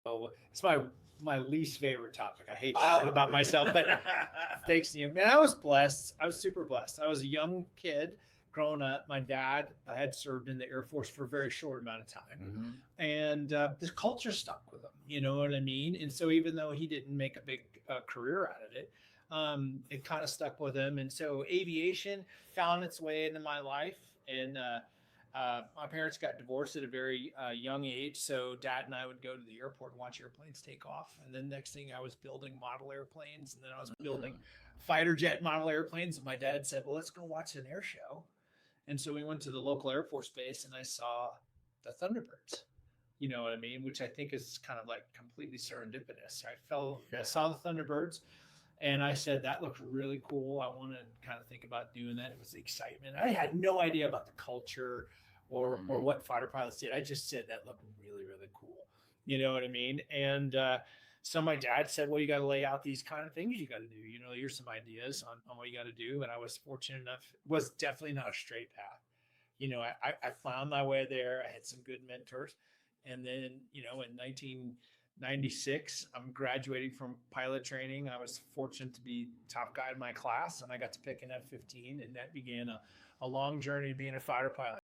Oh, it's my least favorite topic. I hate talking about myself, but thanks to you, man. I was blessed. I was super blessed. I was a young kid growing up. My dad had served in the Air Force for a very short amount of time, Mm-hmm. and this culture stuck with him. You know what I mean? And so even though he didn't make a big career out of it, it kind of stuck with him. And so aviation found its way into my life, and my parents got divorced at a very young age, so dad and I would go to the airport and watch airplanes take off. And then next thing, I was building model airplanes, and then I was building fighter jet model airplanes. And my dad said, "Well, let's go watch an air show." And so we went to the local Air Force base, and I saw the Thunderbirds. You know what I mean? Which I think is kind of like completely serendipitous. I saw the Thunderbirds, and I said, that looks really cool. I want to kind of think about doing that. It was the excitement. I had no idea about the culture or what fighter pilots did. I just said that looked really, really cool. You know what I mean? And so my dad said, well, you got to lay out these kind of things you got to do. You know, here's some ideas on what you got to do. And I was fortunate enough, it was definitely not a straight path. You know, I found my way there. I had some good mentors. And then, you know, in 1996, I'm graduating from pilot training. I was fortunate to be top guy in my class, and I got to pick an F-15, and that began a long journey being a fighter pilot.